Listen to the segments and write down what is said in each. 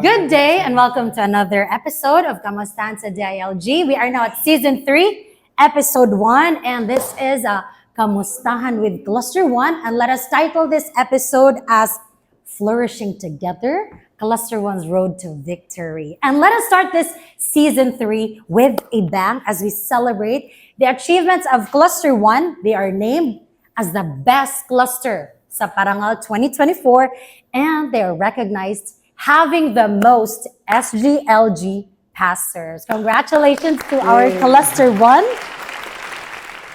Good day and welcome to another episode of Kamustahan sa DILG. We are now at Season 3, Episode 1, and this is Kamustahan with Cluster 1. And let us title this episode as Flourishing Together, Cluster 1's Road to Victory. And let us start this Season 3 with a bang as we celebrate the achievements of Cluster 1. They are named as the best cluster sa Parangal 2024, and they are recognized having the most SGLG pastors. Congratulations to our Cluster 1.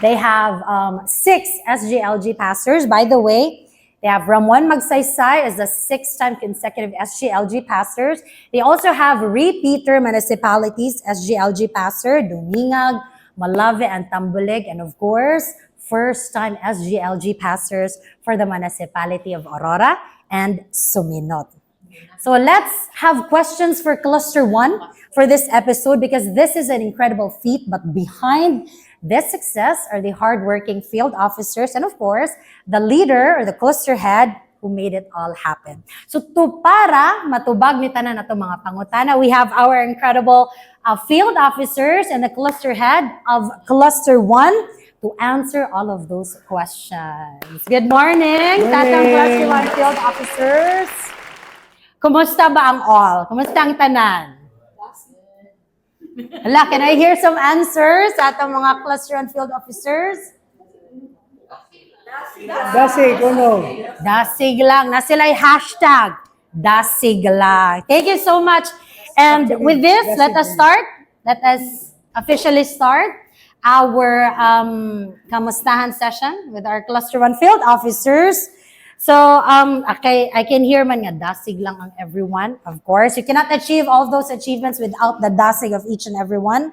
They have 6 SGLG pastors. By the way, they have Ramon Magsaysay as the 6th-time consecutive SGLG pastors. They also have repeater municipalities SGLG pastor, Dumingag, Malave, and Tambulig, and of course, first-time SGLG pastors for the municipality of Aurora and Suminot. So let's have questions for Cluster 1 for this episode because this is an incredible feat, but behind this success are the hardworking field officers and of course, the leader or the cluster head who made it all happen. So para matubag ni tanan nato mga pangutana, we have our incredible field officers and the cluster head of Cluster 1 to answer all of those questions. Good morning, Tatang Cluster 1 field officers. Kumusta ba ang all? Kumusta ang tanan? Hala, can I hear some answers sa atong mga cluster and field officers? Dasig, ano? Dasig lang. Na sila'y hashtag. Dasig lang. Thank you so much. And with this, let us start. Let us officially start our kamustahan session with our cluster 1 field officers. So, okay, I can hear man nga, dasig lang ang everyone. Of course, you cannot achieve all those achievements without the dasig of each and every one.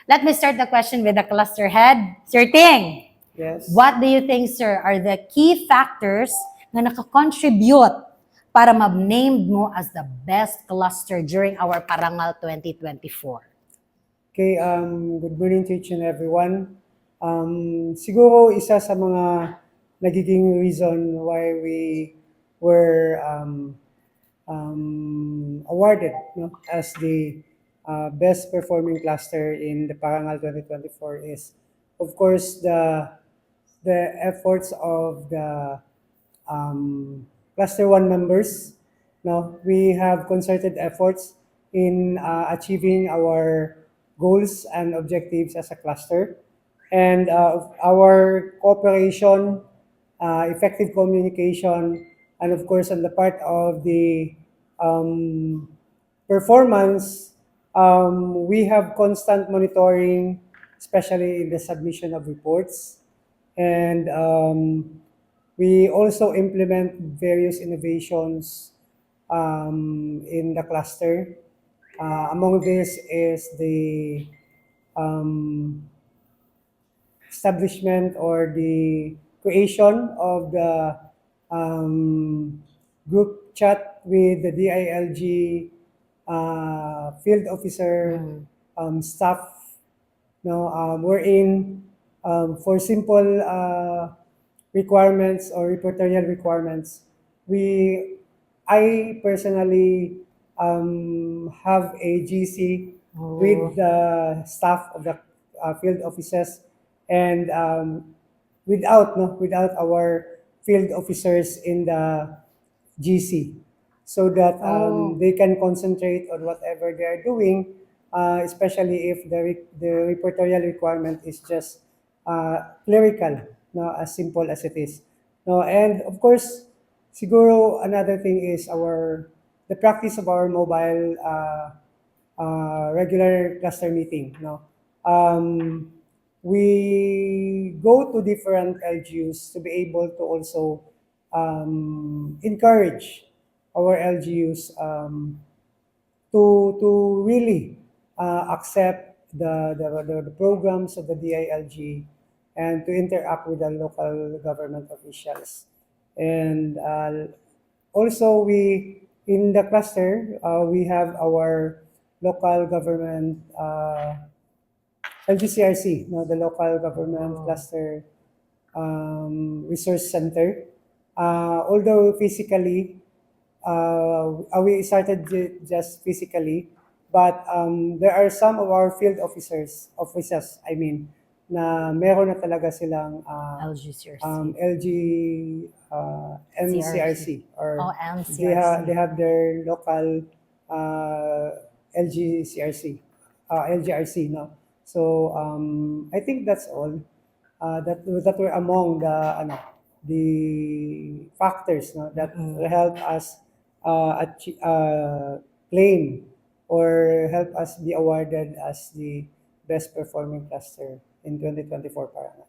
Let me start the question with the cluster head. Sir Ting, Yes. what do you think, sir, are the key factors na nakakontribute para ma-named mo as the best cluster during our Parangal 2024? Okay, good morning to each and everyone. Siguro isa sa mga nagiging reason why we were awarded as the best performing cluster in the Parangal 2024 is, of course, the efforts of the Cluster 1 members. No, we have concerted efforts in achieving our goals and objectives as a cluster. And our cooperation, effective communication, and of course on the part of the performance, we have constant monitoring, especially in the submission of reports. And we also implement various innovations in the cluster. Among this is the establishment or the creation of the group chat with the DILG field officer staff. No, we're in for simple requirements or reportorial requirements. I personally have a GC with the staff of the field officers, and without our field officers in the GC, so that they can concentrate on whatever they are doing, especially if the reportorial requirement is just clerical, no, as simple as it is. No, and of course, siguro another thing is the practice of our mobile regular cluster meeting. No, we go to different LGUs to be able to also encourage our LGUs to really accept the programs of the DILG and to interact with the local government officials. And also we, in the cluster, we have our local government LGCRC, the local government cluster resource center. Although physically we started just physically, but there are some of our field officers, I mean, na meron na talaga silang LGCRC. LG MCRC, Oh, or MCRC. they have their local LGCRC, LGRC, no? So I think that's all. That were among the the factors, no, that help us claim or help us be awarded as the best performing cluster in 2024 Parana.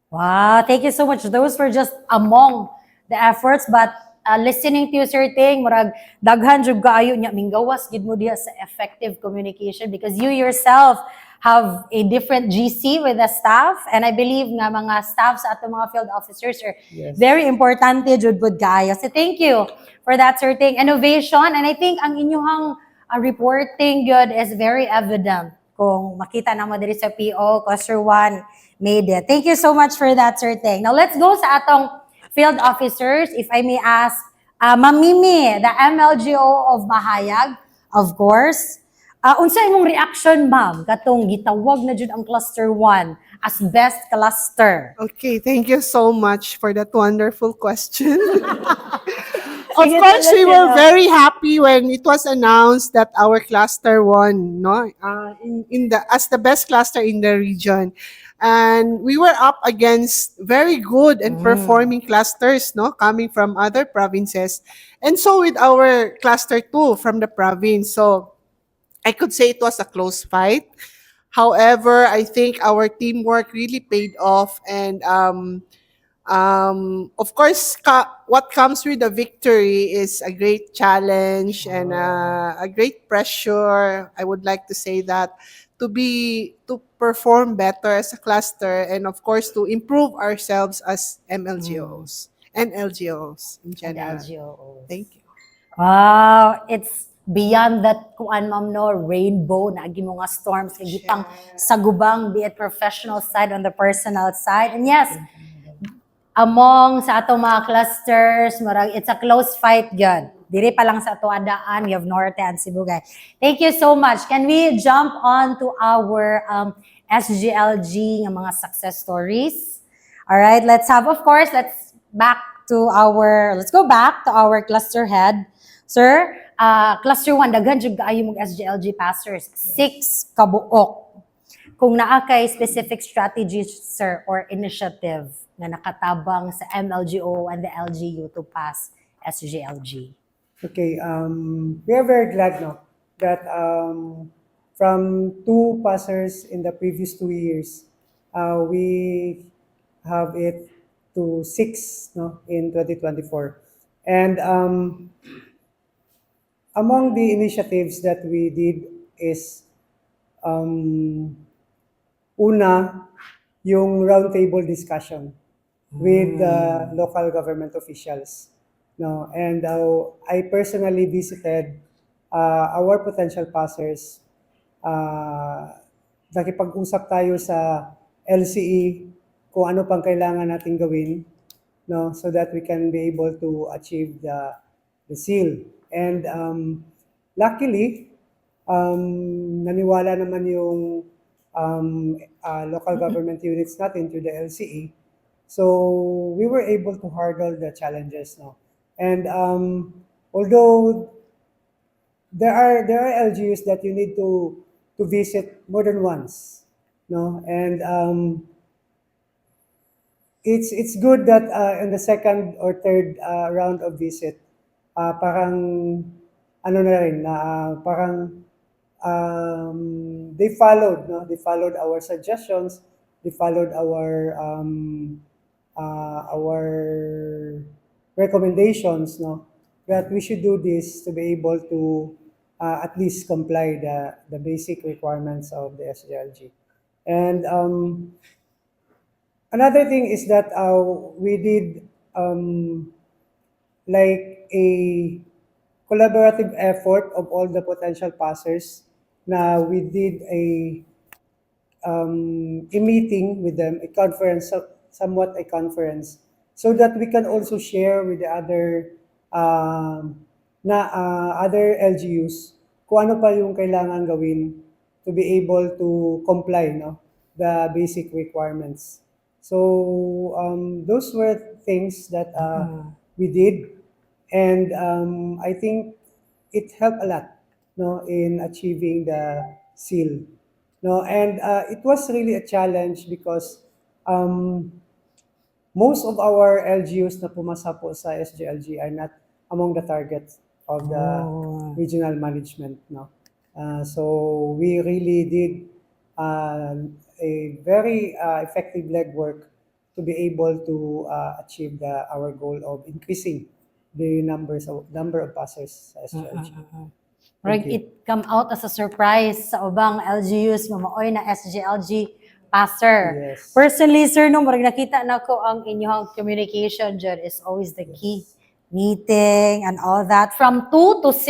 Wow, thank you so much. Those were just among the efforts, but listening to you, Sir Ting, murag daghan jud kaayo nya minggawas gid mo diha sa effective communication because you yourself have a different GC with the staff, and I believe nga mga staff sa ato mga field officers are Yes. very importante jud pud kaayo. So thank you for that, Sir Ting. Innovation, and I think ang inyong reporting good is very evident kung makita na mo diri sa PO Cluster 1 made it. Thank you so much for that, Sir Teng. Now let's go sa atong field officers. If I may ask, Ma'am Mimi, the MLGO of Mahayag, of course. Unsa imong reaction, ma'am, katong gitawag na jud ang Cluster 1 as best cluster? Okay, thank you so much for that wonderful question. Of Sige, course, we tuloy were sila. very happy when it was announced that our cluster won, no, in the as the best cluster in the region, and we were up against very good and performing clusters, no, coming from other provinces, and so with our cluster too from the province. So I could say it was a close fight. However, I think our teamwork really paid off, and of course, what comes with the victory is a great challenge and a great pressure. I would like to say that to perform better as a cluster, and of course to improve ourselves as MLGOs and LGOs in And general. LGOs. Thank you. Wow, it's beyond that kuan ma'am no, rainbow na agi mo nga storms kay gipang sa gubang, be it professional side on the personal side. And yes, among sa atong mga clusters, marag it's a close fight gyud. Diri pa lang sa ato adaan, we have Norte and Sibugay. Thank you so much. Can we jump on to our SGLG nga mga success stories? All right, let's go back to our cluster head. Sir, cluster 1, daghan jud kaayo mong SGLG passers, 6 kabuok. Kung naa kay specific strategies, sir, or initiative na nakatabang sa MLGO and the LGU to pass SGLG. Okay, we are very glad, no, that from 2 passers in the previous 2 years, we have it to 6, no, in 2024. And among the initiatives that we did is una, yung roundtable discussion with local government officials. No, and I personally visited our potential passers. Nakipag-usap tayo sa LCE kung ano pang kailangan nating gawin, no, so that we can be able to achieve the seal. And luckily, naniwala naman yung local government units natin to the LCE. So we were able to hurdle the challenges, no. And although there are LGUs that you need to visit more than once, no, and it's good that in the second or third round of visit, parang ano na rin na parang they followed, no, they followed our suggestions, they followed our recommendations, no, that we should do this to be able to at least comply the basic requirements of the SGLG. And another thing is that we did like a collaborative effort of all the potential passers. Na we did a meeting with them, a conference, somewhat a conference, so that we can also share with the other na other LGUs kung ano pa yung kailangan gawin to be able to comply, no, the basic requirements. So those were things that we did, and I think it helped a lot, no, in achieving the seal, no, and it was really a challenge because um, most of our LGUs na pumasa po sa SGLG are not among the targets of the regional management, no. So we really did a very effective legwork to be able to achieve our goal of increasing the number of passers sa SGLG. Right, you. it come out as a surprise sa ubang LGUs nga maoy na SGLG passer. Yes. Personally, sir, no, marag nakita na ko ang inyong communication dyan is always the key. Meeting and all that. From 2 to 6,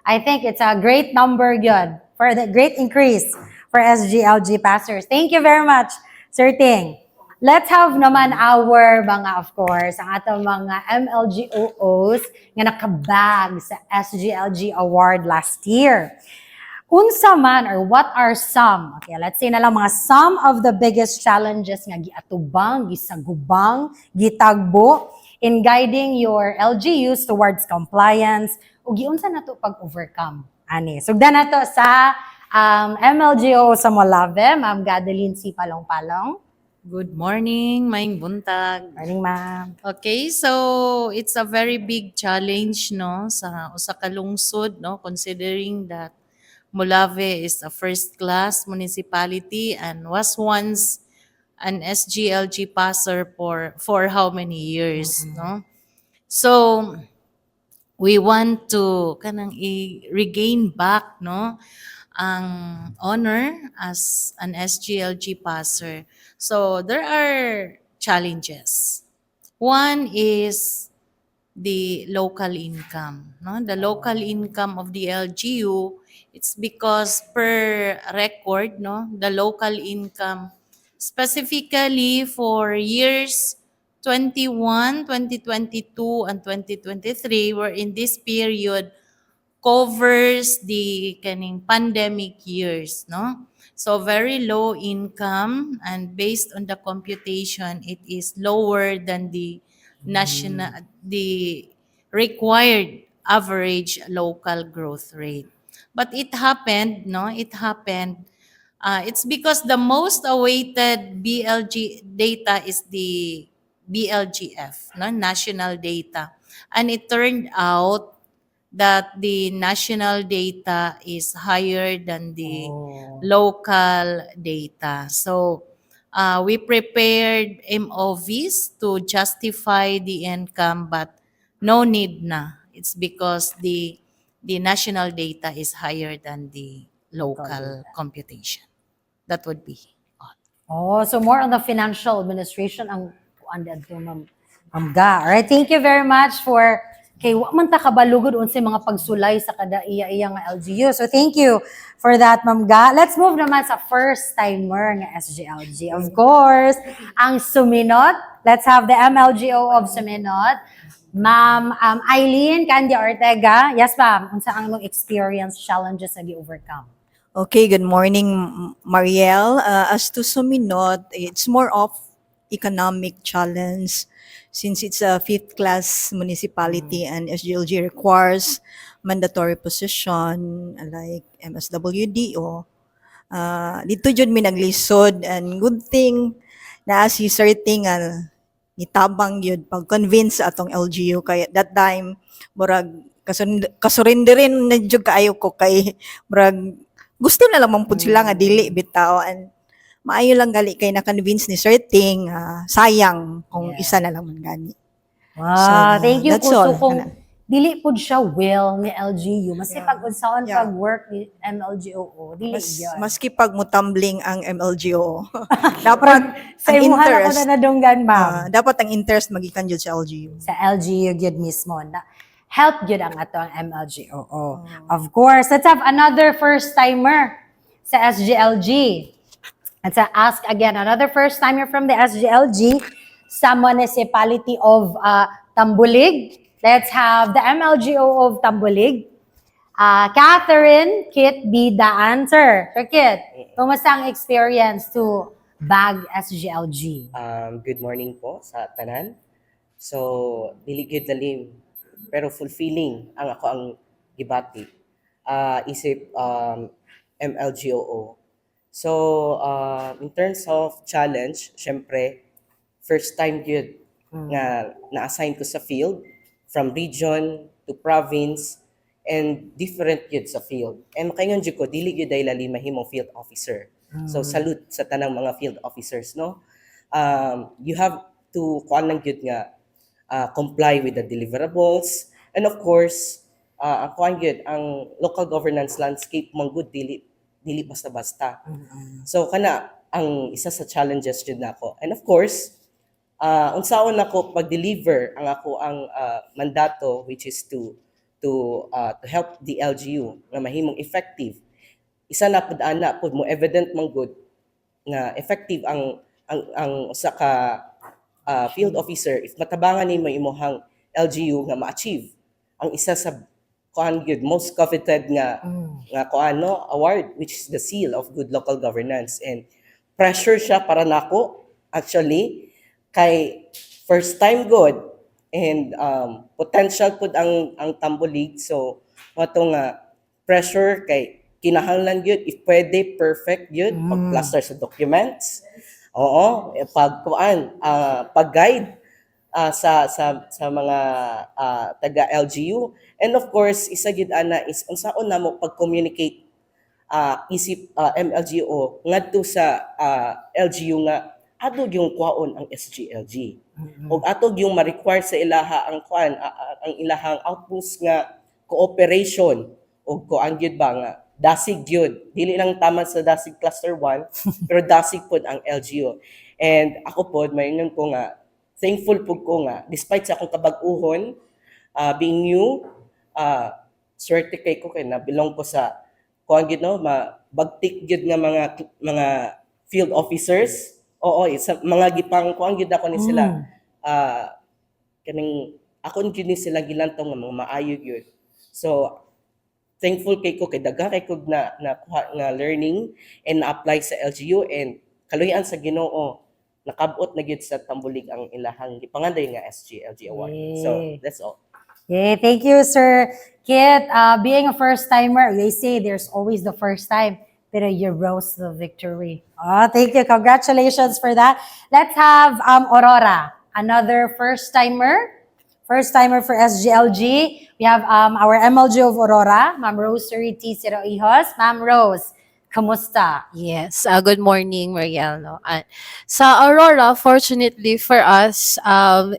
I think it's a great number yun for the great increase for SGLG passers. Thank you very much, Sir Ting. Let's have naman our mga, of course, ang atong mga MLGOOs nga nakabag sa SGLG Award last year. Unsa man or what are some, okay, let's say na lang mga some of the biggest challenges nga giatubang, gisagubang, gitagbo in guiding your LGUs towards compliance ug giunsa nato pag-overcome. Ani, sugdan nato sa MLGO sa Molave, Ma'am Gadeline C. Palong-Palong. Good morning, maing buntag. Morning, ma'am. Okay, so it's a very big challenge no sa usa ka lungsod no considering that Molave is a first-class municipality and was once an SGLG passer for how many years no. So we want to kanang regain back no ang honor as an SGLG passer. So there are challenges. One is the local income. No? The local income of the LGU, it's because per record, no, the local income specifically for years 21, 2022, and 2023 were in this period covers the kaning pandemic years, no? So very low income, and based on the computation, it is lower than the the required average local growth rate. But it happened, no? It happened. It's because the most awaited BLG data is the BLGF, no? National data. And it turned out that the national data is higher than the local data. So we prepared MOVs to justify the income, but no need na. It's because the national data is higher than the local computation. That would be all. Oh, so more on the financial administration ang kuan dito, Ma'am Ga. Alright, thank you very much for kay wa man ta kabalugod unsay mga pagsulay sa kada iya-iya nga LGU. So thank you for that, Ma'am Ga. Let's move naman sa first timer nga SGLG. Of course, ang Suminot. Let's have the MLGO of Suminot. Ma'am Eileen Candia Ortega. Yes, ma'am. Unsa ang imong experience challenges nga gi-overcome? Okay, good morning, Mariel. As to Suminot, it's more of economic challenge since it's a fifth-class municipality and SGLG requires mandatory position like MSWDO. Dito jud mi naglisod and good thing na si Sir Ting nitabang yun pag-convince atong LGU kay that time murag kasurrenderin na jud kaayo ko kay murag gusto na lang man pud sila nga dili bitaw and maayo lang gali kay na-convince ni Sir Ting sayang kung isa na lang man gani. Wow, So, thank you that's po. all. So kung dili pud siya will ni LGU, mas pag unsaon Yeah. pag-work ni MLGOO, dili yun. Maski pag mutumbling ang MLGO dapat Sa ang imuha na ko interest na nadunggan, ma'am. dapat ang interest magikan jud sa LGU. Sa LGU gyud mismo na help gyud ang ato ang MLGOO. Of course, let's have another first timer sa SGLG. Let's ask again another first timer from the SGLG sa municipality of Tambulig. Let's have the MLGO of Tambulig, Catherine Kit Bidaan. Sir Kit, kumusta ang experience to bag SGLG? Good morning po sa tanan. So, dili gyud lalim pero fulfilling ang ako ang gibati. Isip MLGOO. So, in terms of challenge, syempre first time gyud nga na-assign ko sa field from region to province and different gyud sa field. And makaingon gyud ko dili gyud ay lalim mahimong field officer. So salute sa tanang mga field officers, no? You have to kuan lang gyud nga comply with the deliverables, and of course ang kuan gyud ang local governance landscape man good dili basta-basta. So kana ang isa sa challenges gyud nako. And of course unsaon nako pag-deliver ang ako ang mandato, which is to help the LGU nga mahimong effective. Isa na pud ana pud mo evident man good nga effective ang usa ka field officer if matabangan nimo imong LGU nga ma-achieve ang isa sa kuan gyud most coveted nga kuan no award, which is the seal of good local governance. And pressure siya para nako actually kay first time good and potential pud ang Tambulig. So mato nga pressure kay kinahanglan gyud if pwede perfect gyud pag-cluster sa documents. Oo, pag-guide sa mga taga LGU. And of course, isa gyud ana is unsaon namo pag-communicate isip MLGO ngadto sa LGU nga atog yung kwaon ang SGLG. Og atog yung ma-require sa ilaha ang kuan ang ilahang outpost nga cooperation og kuan gyud ba nga dasig gyud, dili lang tama sa dasig cluster 1 pero dasig pod ang LGU. And ako pod mayon ko nga thankful pud ko nga despite sa akong kabag-uhon being new, swerte kay ko kay na belong ko sa kuan gyud no bagtik gyud nga mga field officers. Oo, sa mga gipang kuan gyud ako ni sila kaning ako gyud ni sila gilantong nga mga maayo gyud. So thankful kay ko kay dagha kay ko na nga learning and na-apply sa LGU, and kaluyan sa Ginoo nakabot na gyud sa Tambulig ang ilahang gipanganday nga SGLG award. So that's all. Yeah, thank you, Sir Kit. Being a first-timer, they say there's always the first time, pero you rose to the victory. Thank you. Congratulations for that. Let's have Aurora, another first-timer for SGLG. We have our MLG of Aurora, Ma'am Rosary T. Siroihos. Ma'am Rose, kamusta? Yes, good morning, Mariel. No? Sa Aurora, fortunately for us,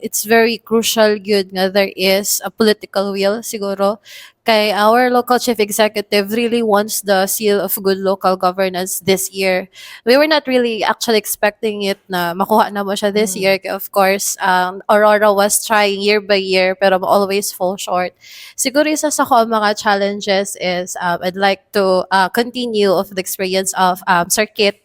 it's very crucial good nga there is a political will siguro. Kay our local chief executive really wants the seal of good local governance this year. We were not really actually expecting it na makuha na mo siya this year. Kaya of course, Aurora was trying year by year pero always fall short. Siguro isa sa ko mga challenges is I'd like to continue of the experience of Sir Kit.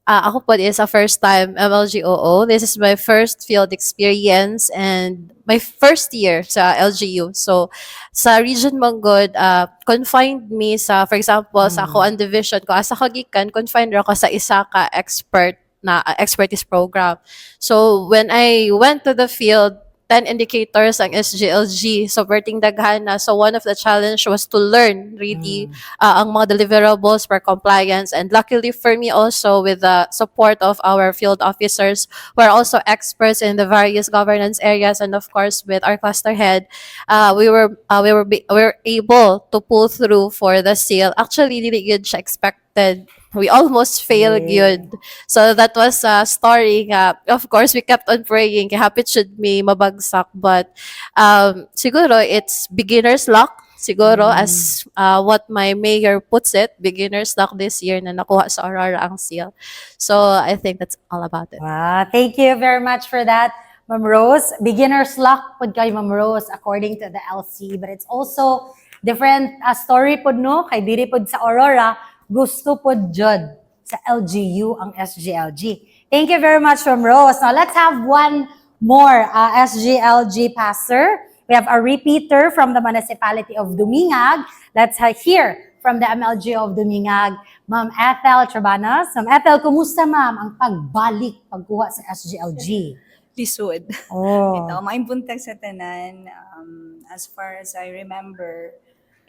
Ako po is a first time MLGOO. This is my first field experience and my first year sa LGU. So sa Region Manggod, confined me sa, for example, sa ako ang division ko, asa kagikan, confined ako sa isa ka expertise program. So when I went to the field, 10 indicators ang SGLG, so perting daghan na. So one of the challenge was to learn really ang mga deliverables for compliance. And luckily for me also with the support of our field officers who are also experts in the various governance areas, and of course with our cluster head, we were able to pull through for the seal. Actually, dili good siya expected. We almost failed yun. So that was a story nga. Of course, we kept on praying. Kaya hapit should may mabagsak. But siguro it's beginner's luck. Siguro as what my mayor puts it, beginner's luck this year na nakuha sa Aurora ang seal. So I think that's all about it. Thank you very much for that, Ma'am Rose. Beginner's luck pod kay Ma'am Rose according to the LC. But it's also different story pod no. Kay diri pod sa Aurora, gusto po jud sa LGU ang SGLG. Thank you very much, Ma'am Rose. Now, let's have one more SGLG passer. We have a repeater from the municipality of Dumingag. Let's hear from the MLG of Dumingag, Ma'am Ethel Trabanos. Ma'am Ethel, kumusta ma'am ang pagkuha sa SGLG? Lisod. Oh. Ito, maayong buntag sa tanan. As far as I remember,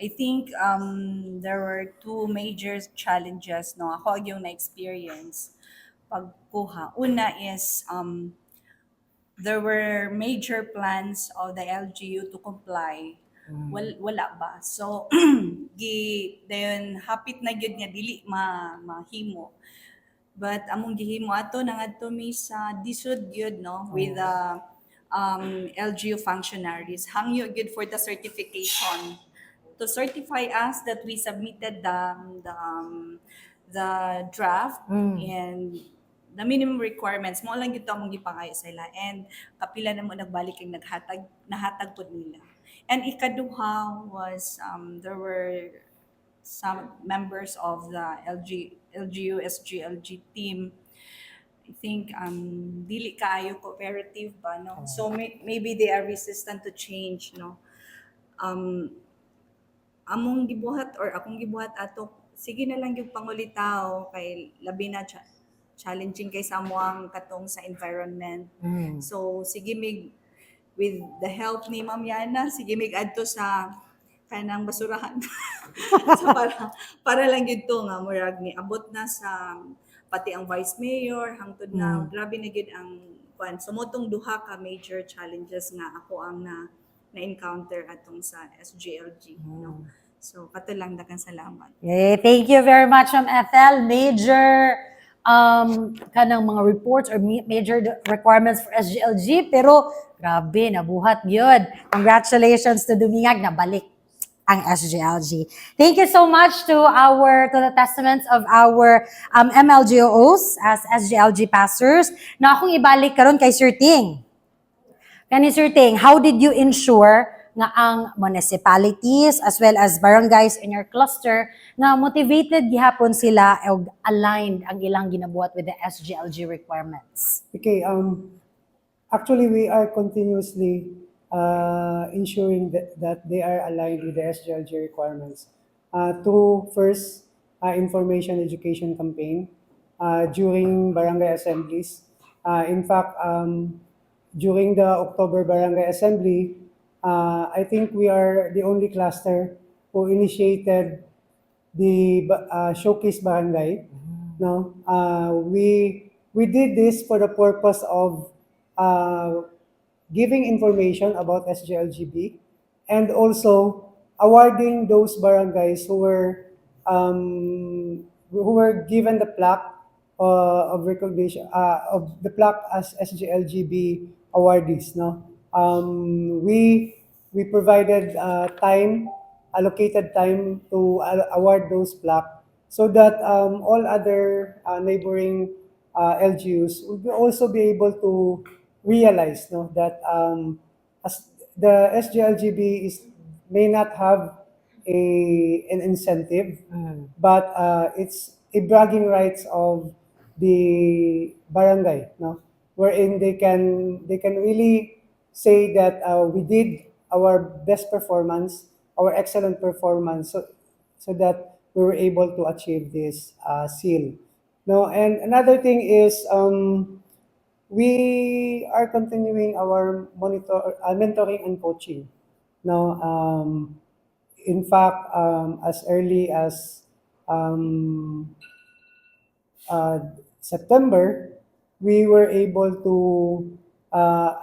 I think there were two major challenges, no? Ako yung na-experience pagkuha. Una is there were major plans of the LGU to comply. Wala ba? So, dayon hapit na gyud nga dili mahimo. But among gihimo ato nangadto mi sa disod gyud no with the LGU functionaries. Hangyo gyud for the certification to certify us that we submitted the draft and the minimum requirements mo lang gito among gipangayo sa ila and kapila na mo nagbalik ang nahatag pud nila. And ikaduha was there were some members of the LGU SGLG team. I think dili kaayo cooperative ba no. So maybe they are resistant to change no. Among gibuhat or akong gibuhat ato sige na lang yung pangulitaw kay labi na challenging kay sa amuang katong sa environment. So sige mig with the help ni Ma'am Yana, sige mig adto sa kanang basurahan. So para lang gyud to nga murag ni abot na sa pati ang vice mayor hangtod na grabe na gyud ang kwan. So motong duha ka major challenges nga ako ang na-encounter atong sa SGLG. No? So kato lang daghang salamat. Okay, thank you very much, Ma'am Ethel. Major kanang mga reports or major requirements for SGLG, pero grabe, nabuhat yun. Congratulations to Dumingag, nabalik ang SGLG. Thank you so much to the testaments of our MLGOs as SGLG pastors. Na akong ibalik karon kay Sir Ting. Kani Sir Ting, how did you ensure nga ang municipalities as well as barangays in your cluster nga motivated gihapon sila og aligned ang ilang ginabuhat with the SGLG requirements? Okay, actually we are continuously ensuring that they are aligned with the SGLG requirements. To first, information education campaign during barangay assemblies. In fact, during the October Barangay Assembly, I think we are the only cluster who initiated the showcase barangay. No, we did this for the purpose of giving information about SGLGB and also awarding those barangays who were given the plaque of recognition of the plaque as SGLGB awardees. No, we provided allocated time to award those plaques so that all other neighboring LGUs will also be able to realize no, that as the SGLGB may not have an incentive, but it's a bragging rights of the barangay, no, wherein they can really say that we did our best performance, our excellent performance, so that we were able to achieve this seal. No, and another thing is we are continuing our mentoring and coaching. No, in fact, as early as September, we were able to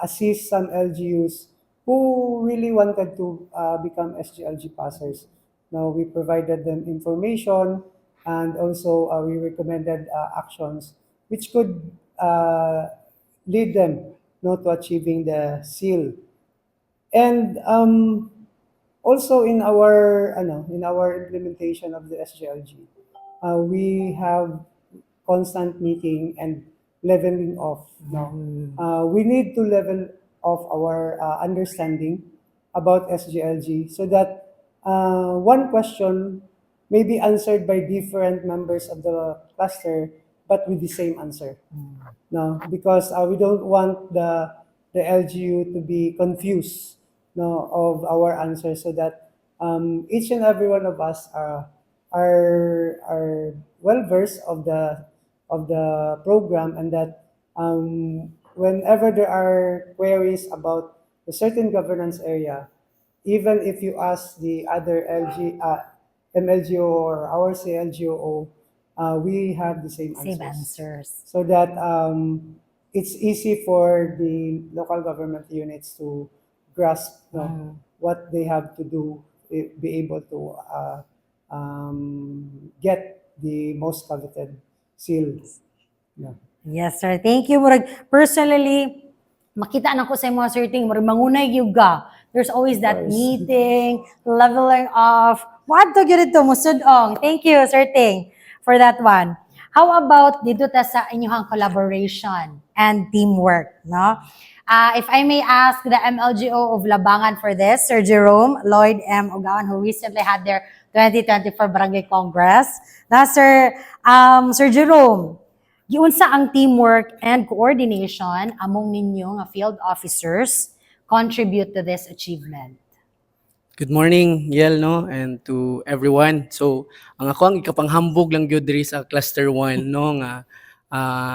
assist some LGUs who really wanted to become SGLG passers. Now, we provided them information and also we recommended actions which could lead them to achieving the seal. And also in our implementation of the SGLG, we have constant meeting and leveling off. No, we need to level off our understanding about SGLG so that one question may be answered by different members of the cluster, but with the same answer. No, because we don't want the LGU to be confused no, of our answers, so that each and every one of us are well versed of the program, and that whenever there are queries about a certain governance area, even if you ask the other MLGO or our CLGO, we have the same Same answers. answers. So that it's easy for the local government units to grasp, what they have to do, be able to get the most coveted seal. Yeah. Yes, sir. Thank you. Murag, personally, makita na ko sa mga sir ting, murag mangunay gyud ka. There's always that course. meeting, leveling off. What to gyud ito musudong. Thank you, sir ting, for that one. How about dito ta sa inyong collaboration and teamwork, no? If I may ask the MLGO of Labangan for this, Sir Jerome Lloyd M. Ogawan, who recently had their 2024 Barangay Congress. Na, Sir Jerome, giunsa ang teamwork and coordination among ninyo nga field officers contribute to this achievement? Good morning, Yel, no, and to everyone. So, ang ako ang ikapanghambog lang gyud diri sa cluster 1, no, nga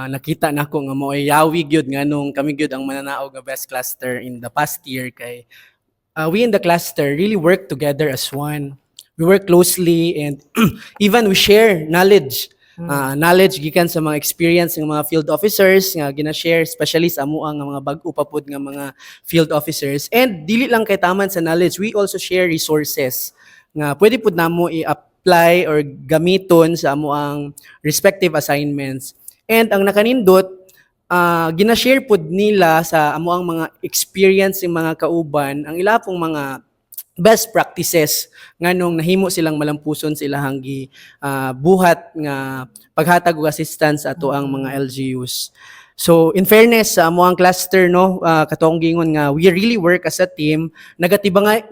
nakita nako nga mo ay yawi gyud nganong kami gyud ang mananaog nga best cluster in the past year kay we in the cluster really work together as one. We work closely and even we share knowledge. Knowledge gikan sa mga experience ng mga field officers nga gina-share especially sa amo ang mga bag-o pa pod nga mga field officers, and dili lang kay taman sa knowledge, we also share resources nga pwede pud namo i-apply or gamiton sa amo ang respective assignments. And ang nakanindot, gina-share pud nila sa amo ang mga experience ng mga kauban ang ila pong mga best practices nganong nahimo silang malampuson sa ilahang buhat nga paghatag og assistance ato ang mga LGUs. So in fairness sa amo ang cluster, no, katong gingon nga we really work as a team, nagatinabangay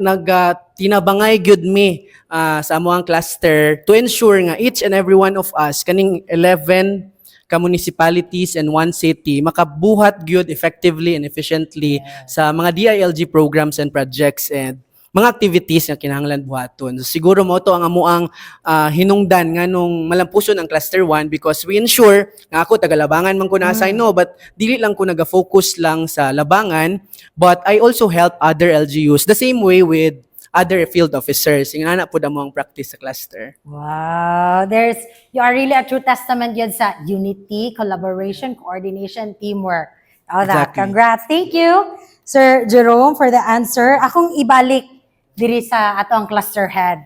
gyud mi sa amo ang cluster to ensure nga each and every one of us kaning 11 municipalities and one city makabuhat gyud effectively and efficiently sa mga DILG programs and projects and mga activities nga kinahanglan buhaton. So, siguro mo to ang amuang hinungdan nganong malampuson ang cluster 1 because we ensure nga ako taga Labangan man ko na-assign, no, but dili lang ko naga-focus lang sa Labangan, but I also help other LGUs the same way with other field officers. Ingana po da mo ang practice sa cluster. Wow, you are really a true testament yun sa unity, collaboration, coordination, teamwork. All that. Exactly. Congrats. Thank you, Sir Jerome, for the answer. Akong ibalik diri sa ato ang cluster head.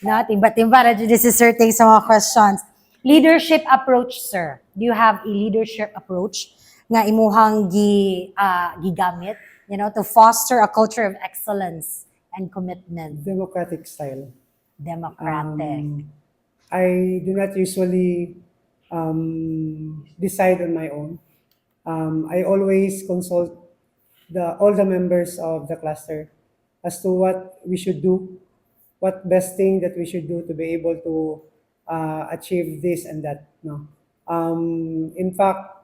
No, timba-timba na dyan si Sir Ting sa mga questions. Leadership approach, sir. Do you have a leadership approach nga imuhang gigamit, to foster a culture of excellence and commitment? Democratic style. Democratic. I do not usually decide on my own. I always consult all the members of the cluster as to what we should do, what best thing that we should do to be able to achieve this and that. No, in fact,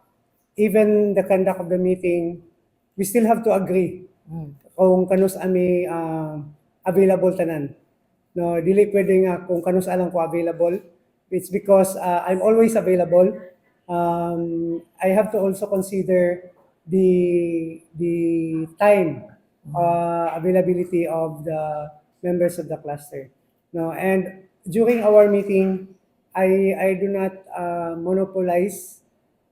even the conduct of the meeting, we still have to agree kung kanus ami available tanan. No, dili pwede nga kung kanus alang ko available. It's because I'm always available. I have to also consider the time availability of the members of the cluster. No, and during our meeting, I do not monopolize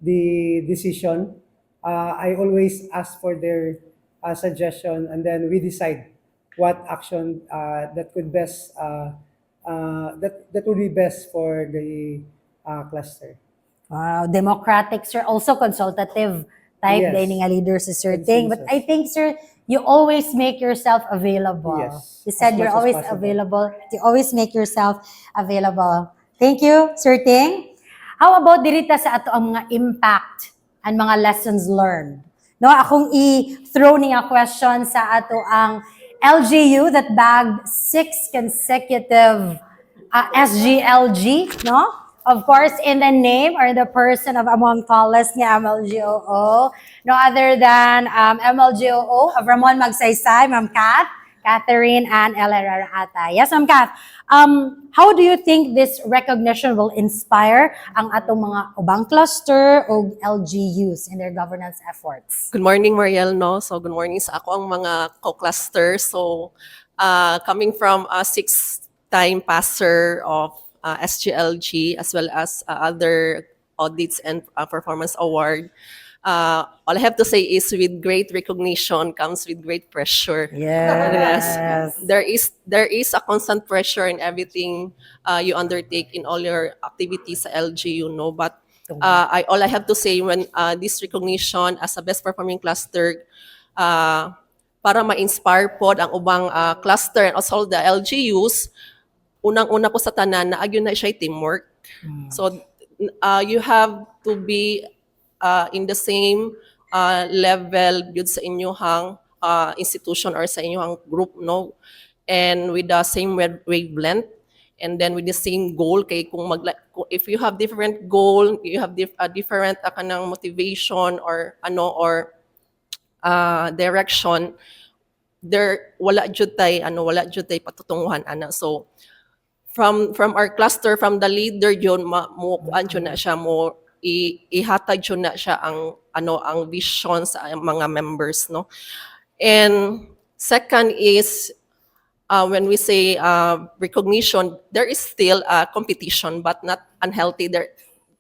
the decision. I always ask for their suggestion, and then we decide what action that would be best for the cluster. Wow, democratic, sir. Also consultative type Yes. dining leaders is Sir Ting. But I think, sir, you always make yourself available. Yes, You said as you're much as always possible. available. You always make yourself available. Thank you, Sir Ting. How about dirita sa ato ang mga impact and mga lessons learned? No, akong i-throw niya question sa ato ang LGU that bagged 6 consecutive SGLG, no? Of course, in the name or the person of among tallest niya MLGOO, no other than MLGOO of Ramon Magsaysay, Ma'am Kat. Catherine and Elera Ata. Yes, Ma'am Kath. How do you think this recognition will inspire ang atong mga ubang cluster o LGUs in their governance efforts? Good morning, Mariel, no? So, good morning sa ako ang mga co-cluster. So, coming from a six-time passer of SGLG as well as other audits and performance award, all I have to say is with great recognition comes with great pressure. Yes. There is a constant pressure in everything you undertake in all your activities sa LGU, no? But all I have to say when this recognition as a best performing cluster para ma-inspire pod ang ubang cluster and also the LGUs, unang-una po sa tanan na agyon na siya teamwork. So you have to be in the same level gyud sa inyong institution or sa inyong group, no, and with the same wavelength and then with the same goal. Kay if you have different goal, you have different kanang motivation or direction, wala jud tay patutunguhan ana. So from our cluster, from the leader yun mo na siya mo ihatag yun na siya ang vision sa mga members, no. And second is when we say recognition, there is still competition but not unhealthy.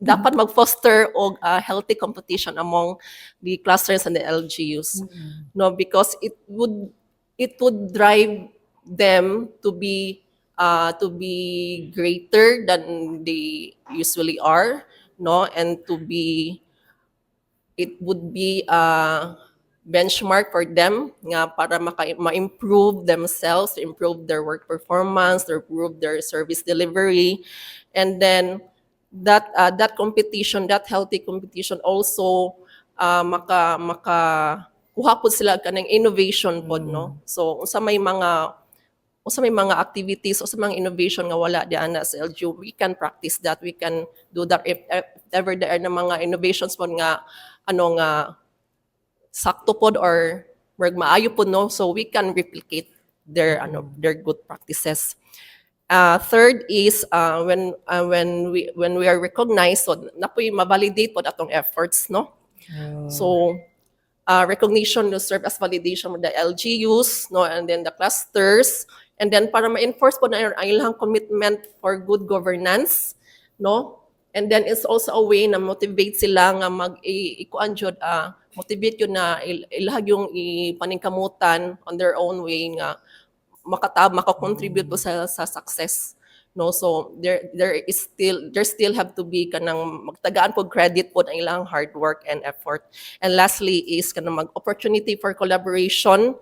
Dapat mag-foster og healthy competition among the clusters and the LGUs, no, because it would drive them to be greater than they usually are, no, and it would be a benchmark for them nga para ma-improve themselves, to improve their work performance, to improve their service delivery, and then that competition, that healthy competition also kuha po sila kanang innovation pod, no. So unsa may mga activities o sa mga innovation nga wala di ana sa LGU, we can practice that, we can do that if ever there are na mga innovations pod nga nga sakto pod or maayo pod, no, so we can replicate their good practices. Third is when we are recognized, so napoy ma-validate pod atong efforts, no. So recognition will serve as validation of the LGUs, no, and then the clusters, and then para ma-enforce po na ang ilang commitment for good governance, no, and then it's also a way na motivate sila nga motivate yun na ilag yung ipaningkamutan on their own way nga makakontribute po sa success, no. So there still have to be kanang magtagaan po credit po ang ilang hard work and effort. And lastly is kanang opportunity for collaboration,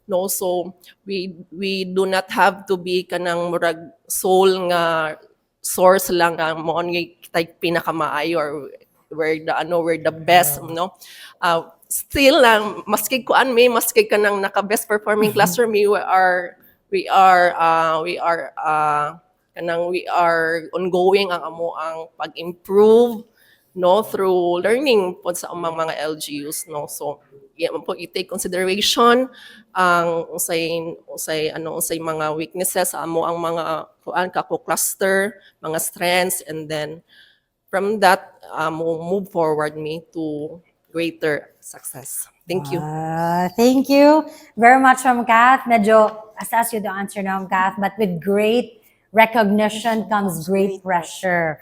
no. So we do not have to be kanang murag sole nga source lang nga mo kita pinakamaayo or we're the best, no. Still lang maski kanang naka best performing cluster, we are ongoing ang pag-improve, no, through learning po sa mga LGUs, no. So po i-take consideration ang usay mga weaknesses sa ang mga cluster, mga strengths, and then from that move forward to greater success. Thank you. Thank you very much, Ma'am Kath. Medyo assess you the answer now, Ma'am Kath, but with great recognition comes great pressure.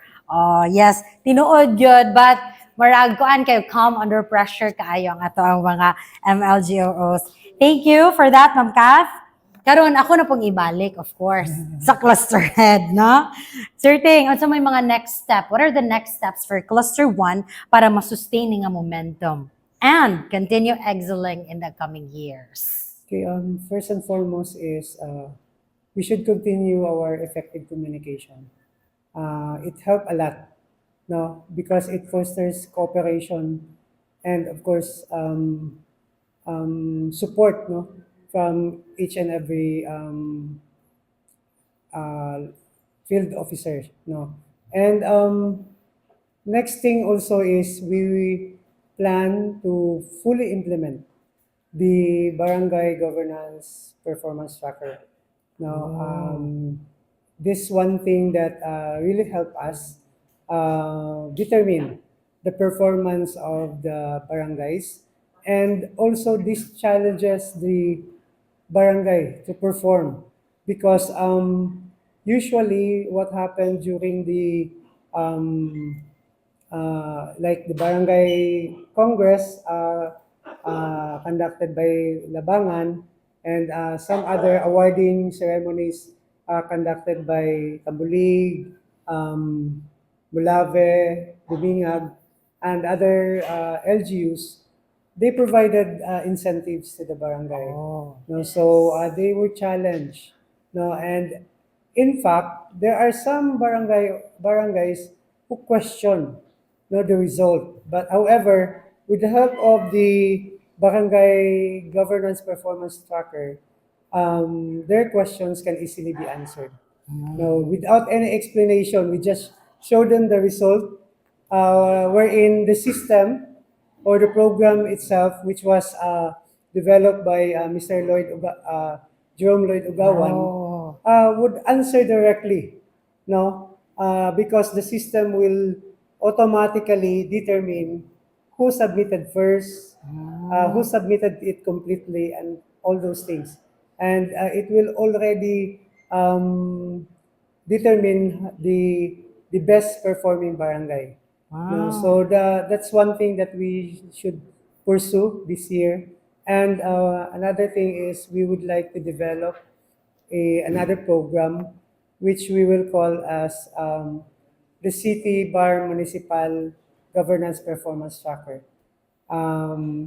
Yes, tinuod yun, but marag kuan kayo come under pressure kaayo ang ato ang mga MLGOs. Thank you for that, Ma'am Kath. Karon ako na pong ibalik, of course, sa cluster head, no? Sir Ting, ano may mga next step? What are the next steps for cluster 1 para masustain nga momentum and continue excelling in the coming years? Okay, first and foremost is we should continue our effective communication. It helped a lot, no, because it fosters cooperation and of course support, no, from each and every field officer, no. And next thing also is we plan to fully implement the barangay governance performance tracker. No, this one thing that really help us determine the performance of the barangays, and also this challenges the barangay to perform because usually what happened during the like the barangay congress conducted by Labangan and some other awarding ceremonies conducted by Tambulig, Bulave, Bumingag, and other LGUs. They provided incentives to the barangay. No, so they were challenged. No, and in fact, there are some barangays who question the result. But however, with the help of the barangay governance performance tracker, their questions can easily be answered. No, without any explanation, we just show them the result, wherein the system or the program itself, which was developed by Mr. Jerome Lloyd Ugawan, would answer directly, no, because the system will automatically determine who submitted first, who submitted it completely, and all those things, and it will already determine the best performing barangay. No, so that's one thing that we should pursue this year. And another thing is we would like to develop another program which we will call as the City Bar Municipal Governance Performance Tracker.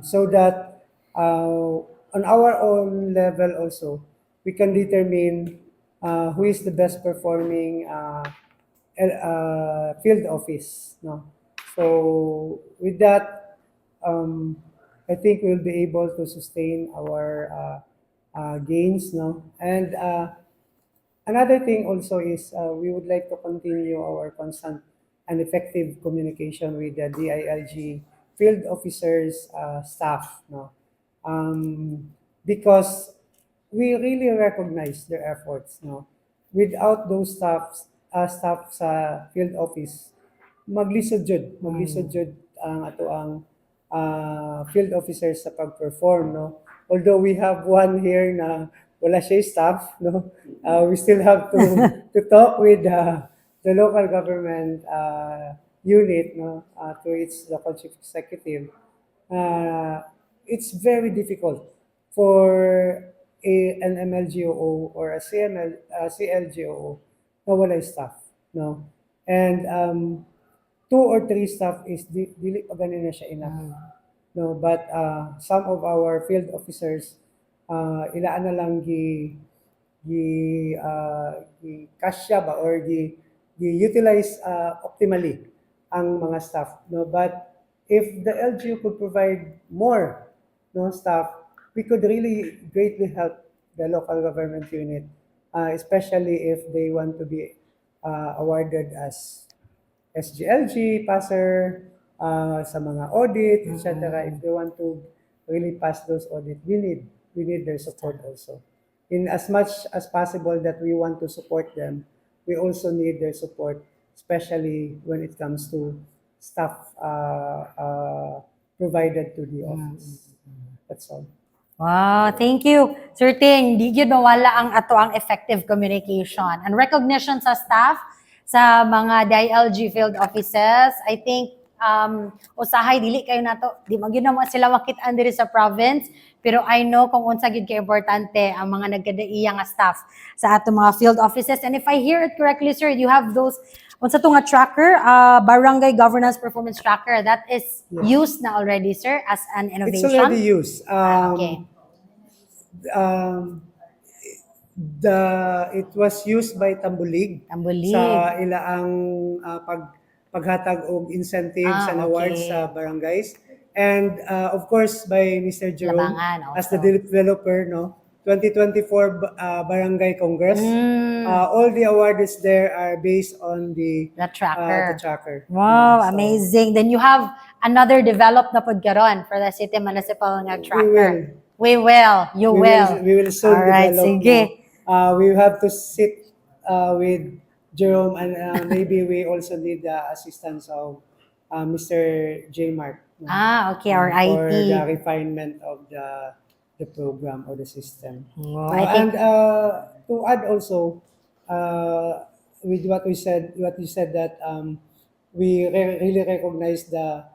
So that on our own level also, we can determine who is the best performing field office. No? So with that, I think we'll be able to sustain our gains. No? And another thing also is we would like to continue our constant and effective communication with the DILG field officers, staff. No? Because we really recognize their efforts. No? Without those staff sa field office, maglisod jud ang ato ang field officers sa pag-perform, no. Although we have one here na wala siya staff, no. We still have to talk with the local government unit, no, to its local chief executive. It's very difficult for an MLGOO or a CLGOO na wala staff, no. And 2 or 3 staff is dili pa ganin na siya enough. No, but some of our field officers ilaan na lang gi kasya ba or utilize optimally ang mga staff, no. But if the LGU could provide more, no, staff, we could really greatly help the local government unit, especially if they want to be awarded as SGLG, passer, sa mga audit, etc. If they want to really pass those audit, we need their support also. In as much as possible that we want to support them, we also need their support, especially when it comes to staff provided to the office. That's all. Wow, thank you. Sir Ting, di gyud mawala ang ato ang effective communication and recognition sa staff, sa mga DILG field offices. I think usahay dili kayo nato, di man gyud na sila makit-an diri sa province, pero I know kung unsa gyud ka importante ang mga nagkadaiya nga staff sa ato mga field offices. And if I hear it correctly, sir, you have those unsa to nga tracker, barangay governance performance tracker that is used na already, sir, as an innovation. It's already used. Okay. It was used by Tambulig sa ilaang paghatag og incentives and awards sa barangays, and of course by Mr. Jerome Labangan as the developer, no. 2024 Barangay Congress. All the awards there are based on the tracker. Wow, amazing. Then you have another developed na pod karon for the city municipal nga tracker. We will. You will. We will soon Alright, develop. sige. We have to sit with Jerome, and maybe we also need the assistance of Mr. J. Mark. Okay, our For the IT. refinement of the program or the system. Oh, I think, And to add also, with what you said that we really recognize the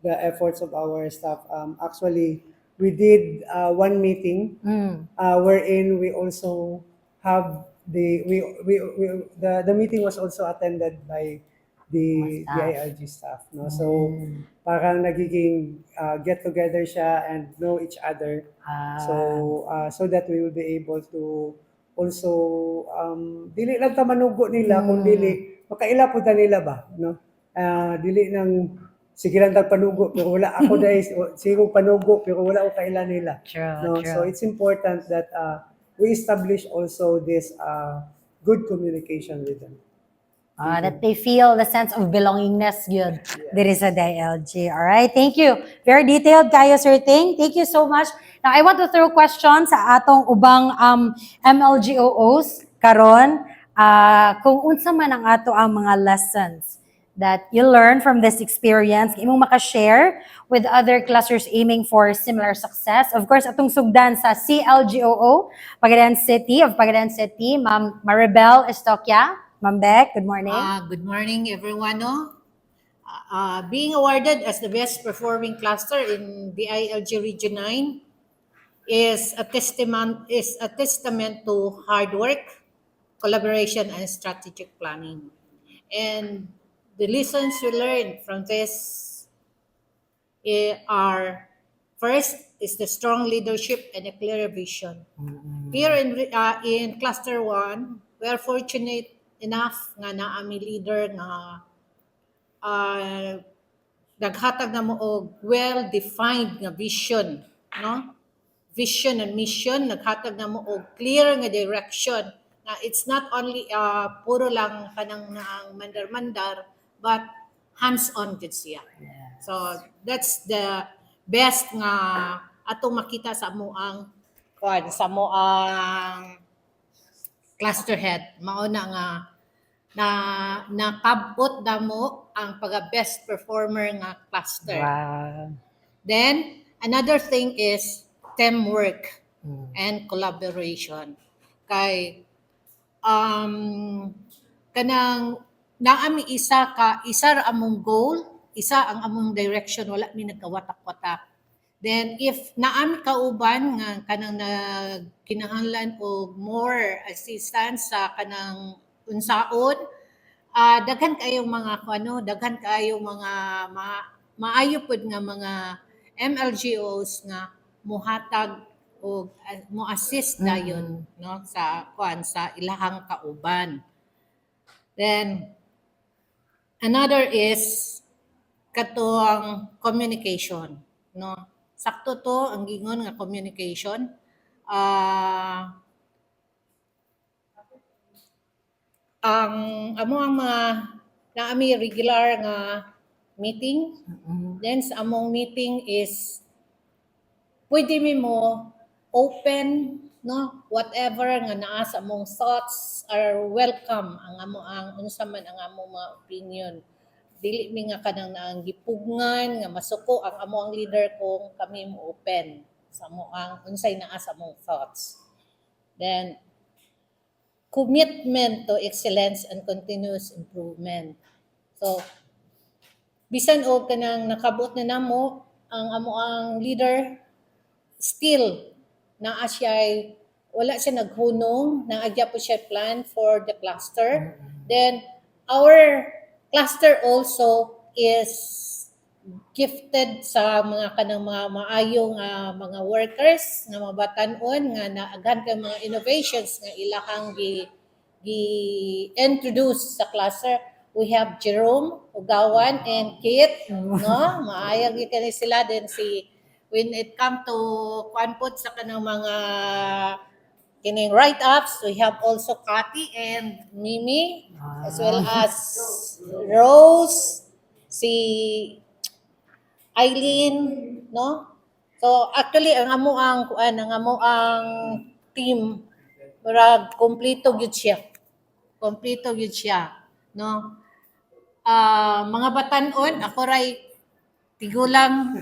efforts of our staff. Actually, we did one meeting wherein we also have the meeting was also attended by the Staff. DILG staff, no? So parang nagiging get together siya and know each other, so that we will be able to also dili lang ta manugo nila kung dili makaila pud na nila ba, no? Dili nang sige lang tag panugo pero wala ako dahil sige kong panugo pero wala ko kaila nila, True, no? true. So it's important that we establish also this good communication with them. that they feel the sense of belongingness good. There is a DILG. All right. Thank you. Very detailed kayo, Sir Ting. Thank you so much. Now, I want to throw questions sa atong ubang MLGOOs karon. Kung unsa man ang ato ang mga lessons that you learn from this experience, imong makashare with other clusters aiming for similar success. Of course, atong sugdan sa CLGOO, Pagadan City of Pagadan City, Ma'am Maribel Estoquia. Ma'am Beck, good morning. Good morning, everyone. Being awarded as the best performing cluster in the ILG Region 9 is a testament to hard work, collaboration, and strategic planning. And the lessons we learned from this are, first is the strong leadership and a clear vision. Here in Cluster 1, we are fortunate enough nga naami leader nga naghatag na mo og well-defined nga vision, no? Vision and mission, naghatag na mo og clear nga direction. Na it's not only puro lang kanang naang mandar-mandar, but hands-on gid siya. So that's the best nga atong makita sa moang cluster head. Mauna nga na nakabot na mo ang pagka-best performer nga cluster. Wow. Then, another thing is teamwork and collaboration. Kay, kanang naami isa ra among goal, isa ang among direction, wala mi nagkawatak-watak. Then, if naami kauban nga kanang kinahanglan og more assistance sa kanang unsaon, daghan kayong mga daghan kayong mga maayo pud nga mga MLGOs nga muhatag o mo assist dayon no sa sa ilahang kauban. Then another is katong communication, no? Sakto to ang gingon nga communication. Ang ang mga naami regular nga meeting. Then sa among meeting is pwede mi mo open, no, whatever nga naa sa among thoughts are welcome. Ang unsa man ang among mga opinion. Dili mi nga kanang naang gipugngan nga masuko ang among leader kung kami mo open sa among unsay naa sa among thoughts. Then commitment to excellence and continuous improvement. So bisan og kanang nakabot na namo ang among leader, still naa siya wala siya naghunong, naagya po siya plan for the cluster. Then our cluster also is gifted sa mga kanang mga maayong mga workers nga mabatan-on nga naaghan kay mga innovations nga ilahang gi-introduce sa cluster. We have Jerome Ugawan and Kit, no? Maayag kani sila din si when it come to kwanpot sa kanang mga kining write-ups, we have also Kati and Mimi, as well as Rose, si Eileen, no? So actually ang amo ang team murag kompleto gyud siya. Kompleto gyud siya, no? Mga batan-on ako ray tigulang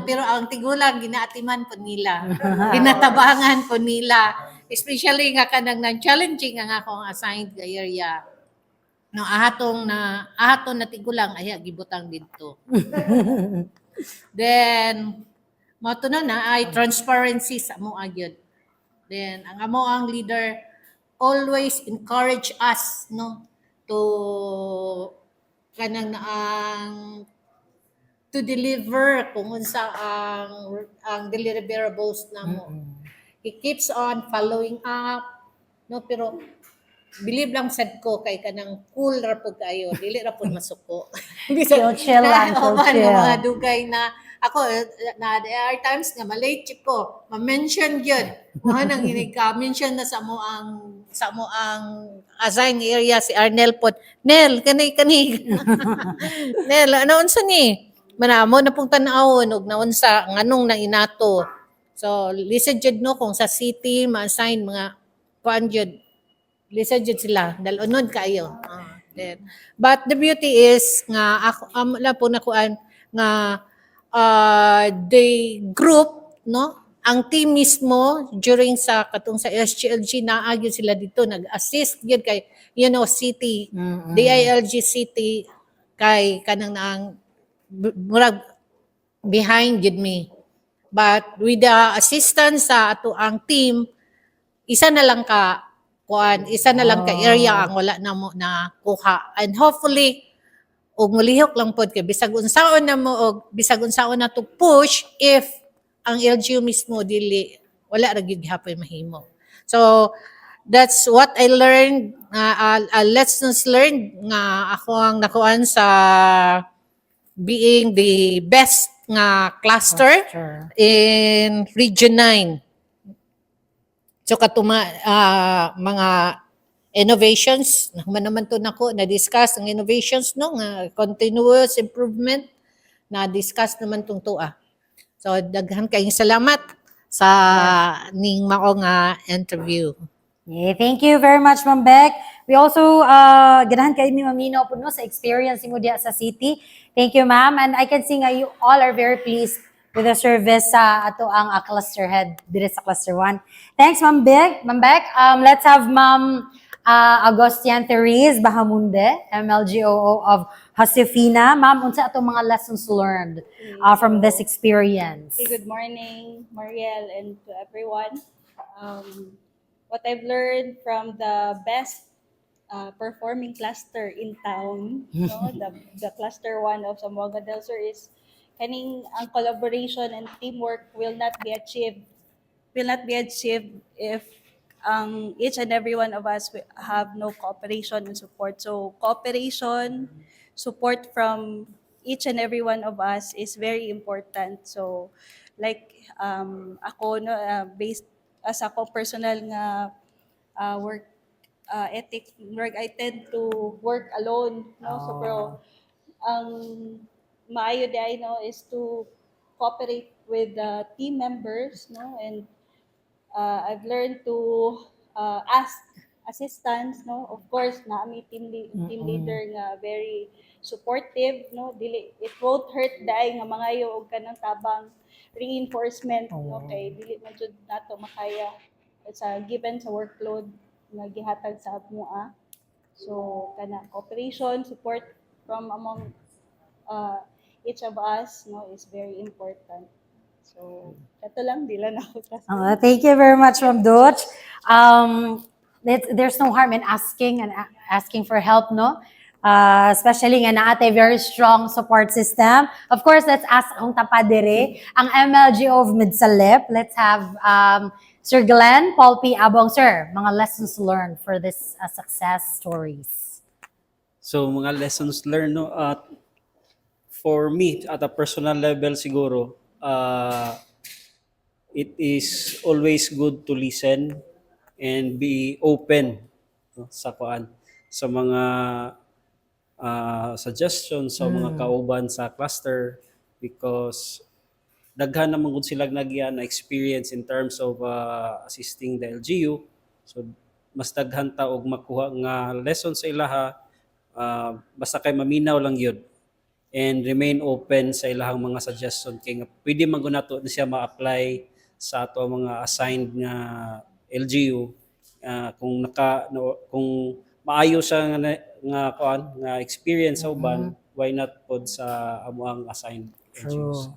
pero ang tigulang ginaatiman po nila. Ginatabangan po nila. Especially nga kanang challenging ang akong assigned nga area. No ahaton na tigulang aya gibutang didto. Then mao to na ay transparency sa amo gyud. Then ang amo ang leader always encourage us no to kanang ang to deliver kung unsa ang deliverables namo. He keeps on following up no pero believe lang sad ko kay kanang cool ra pud kayo dili ra pud masuko. Chill lang, chill. Mga dugay na ako na there are times nga malate chip ko ma-mention gyud mo nang mention na sa mo ang assign area si Arnel pod Nel kani Nel ano unsa ni manamo na pong tan-awon og naunsa nganong nang inato so listen jud no kung sa city ma-assign mga kuan jud listen jud sila dalunod kayo then but the beauty is nga ako la po nakuan nga the group no ang team mismo during sa katong sa SGLG naagyo sila dito nag-assist gyud kay city DILG city kay kanang ang murag behind gyud me but with the assistance sa ato ang team isa na lang ka area ang wala na mo na kuha and hopefully og mulihok lang pod kay bisag unsaon na mo og bisag unsaon na to push if ang LGU mismo dili wala ra gyud hapon mahimo. So that's what I learned lessons learned nga ako ang nakuan sa being the best nga cluster in Region 9. So katuma mga innovations naman to nako na discuss ang innovations no nga continuous improvement na discuss naman tong tuwa. So daghan kayong salamat sa ning mao nga interview. Yeah, thank you very much, Ma'am Beck. We also ganahan kay mi maminaw po no sa experience mo diya sa city. Thank you, ma'am. And I can see nga you all are very pleased with the service sa ato ang cluster head dire sa cluster 1. Thanks, Ma'am Beck. Ma'am Beck, let's have Ma'am Agostian Therese Bahamunde, MLGOO of Josefina. Ma'am, unsa ato mga lessons learned from this experience? Okay, good morning, Mariel, and to everyone. What I've learned from the best performing cluster in town, no, the cluster 1 of Zamboanga del Sur is kaning ang collaboration and teamwork will not be achieved if each and every one of us have no cooperation and support. So cooperation, support from each and every one of us is very important. So like ako no based as ako personal nga work ethic work I tend to work alone no so pero ang maayo day no is to cooperate with the team members no and I've learned to ask assistance no of course na ami team leader nga very supportive no dili it won't hurt day nga mangayo og kanang tabang reinforcement no kay dili man jud nato makaya sa given sa workload nga gihatag sa amoa so kana cooperation support from among each of us no is very important. So kato lang dila na ako Thank you very much, Ma'am Dutch. There's no harm in asking for help, no? Especially nga naate very strong support system. Of course, let's ask ang tapadere, ang MLGO of Midsalip. Let's have Sir Glenn Paul P. Abong. Sir, mga lessons learned for this success stories. So mga lessons learned no for me at a personal level siguro it is always good to listen and be open no, sa mga suggestions sa mga kauban sa cluster because daghan naman gud sila nagyan na experience in terms of assisting the LGU. So mas daghan ta og makuha nga lesson sa ilaha, basta kay maminaw lang yun and remain open sa ilahang mga suggestion kay nga pwede man gud nato na siya ma-apply sa ato mga assigned nga LGU. Kung maayo siya nga kuan nga experience sa uban, why not pod sa amuang assigned LGUs.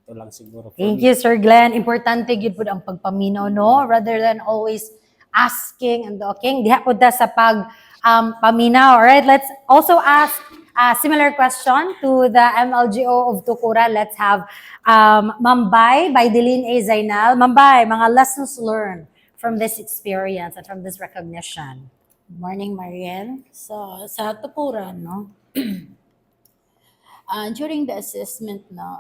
Ito lang siguro. Thank you, Sir Glenn. Importante gid pud ang pagpaminaw, no? Rather than always asking and talking. Diha pud ta sa paminaw. All right, let's also ask a similar question to the MLGO of Tukura. Let's have Ma'am Bai, Baideline A. Zainal. Ma'am Bai, mga lessons learned from this experience and from this recognition. Good morning, Mariel. So, sa Tukuran, no? During the assessment, no,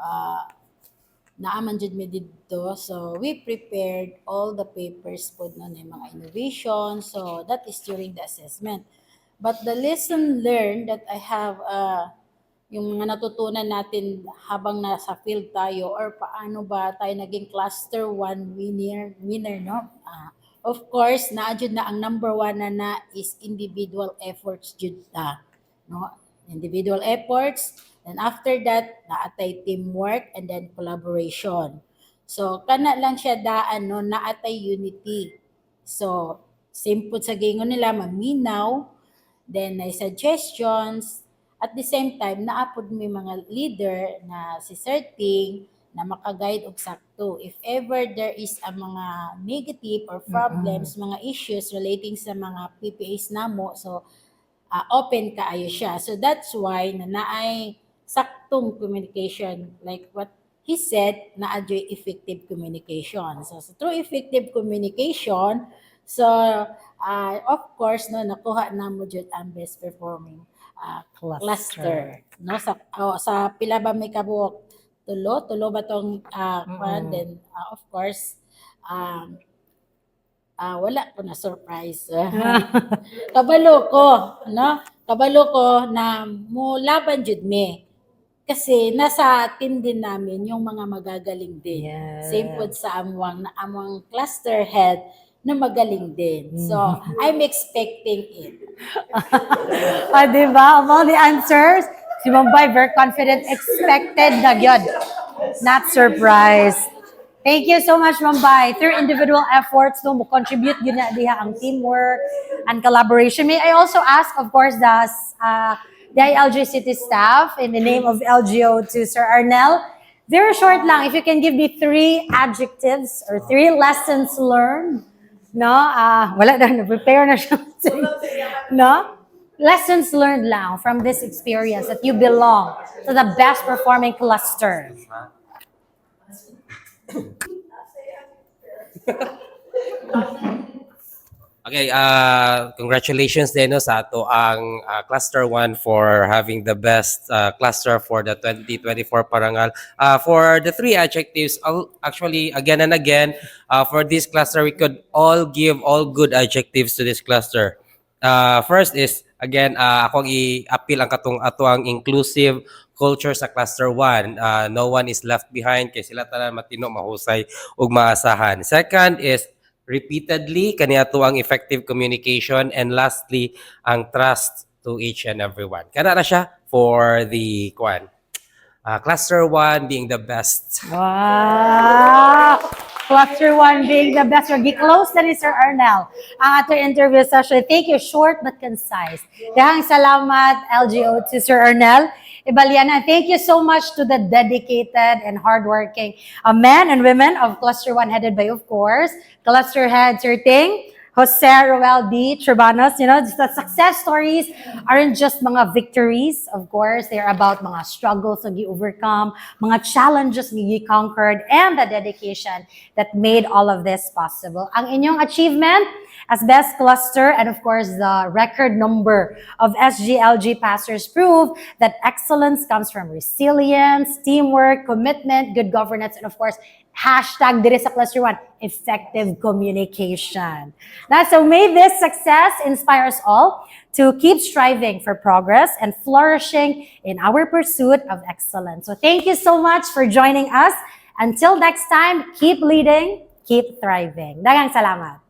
naaman jud mi didto. So, we prepared all the papers po no, ng mga innovation. So, that is during the assessment. But the lesson learned that I have, yung mga natutunan natin habang nasa field tayo or paano ba tayo naging cluster 1 winner, no? Of course, naadjud na ang number 1 na is individual efforts jud ta, no? Individual efforts, and after that, naatay teamwork and then collaboration. So, kana lang siya daan, no? Naatay unity. So, simple sa gingon nila, maminaw, then may suggestions, at the same time, naapod may mga leader na si Sir Ting na makaguide og sakto. If ever there is a mga negative or problems, mga issues relating sa mga PPAs namo, so open kaayo siya. So that's why na naay saktong communication, like what he said, naadyo'y effective communication. So through effective communication, so of course no nakuha na mo jud ang best performing cluster, no? Sa pila ba may kabuok, tulo ba tong then of course wala ko na surprise. kabalo ko na mo laban jud me kasi nasa team din namin yung mga magagaling din. Same pod sa amwang cluster head na magaling din. So, I'm expecting it. Diba? Of all the answers, si Ma'am Bai, very confident, expected na yun. Not surprised. Thank you so much, Ma'am Bai. Through individual efforts, no, mo contribute yun na diha ang teamwork and collaboration. May I also ask, of course, the ILG City staff, in the name of LGO, to Sir Arnel, very short lang, if you can give me 3 adjectives or 3 lessons learned. No, wala na, prepare na siya. No? Lessons learned lang from this experience that you belong to the best performing cluster. Okay, congratulations din no, sa ato ang Cluster 1 for having the best cluster for the 2024 Parangal. For the 3 adjectives, actually, again and again, for this cluster, we could all give all good adjectives to this cluster. First is, again, akong i-appeal ang katong ato ang inclusive culture sa Cluster 1. No one is left behind kay sila tanan matino, mahusay ug maasahan. Second is, repeatedly kaniadto ang effective communication, and lastly ang trust to each and everyone. Kana na siya for the Cluster 1 being the best. Wow! Cluster 1 being the best. We're close na ni Sir Arnel ang ating interview session. Thank you. Short but concise. Dahang salamat, LGO, to Sir Arnel Ibaliana. Thank you so much to the dedicated and hardworking men and women of Cluster 1, headed by, of course, Cluster Head Sir Ting, Jose Roel D. Tribanos. You know, the success stories aren't just mga victories. Of course, they're about mga struggles na gi-overcome, mga challenges na gi-conquered, and the dedication that made all of this possible. Ang inyong achievement as best cluster, and of course, the record number of SGLG passers prove that excellence comes from resilience, teamwork, commitment, good governance, and of course, Hashtag diri sa Cluster 1, effective communication. So may this success inspire us all to keep striving for progress and flourishing in our pursuit of excellence. So thank you so much for joining us. Until next time, keep leading, keep thriving. Daghang salamat.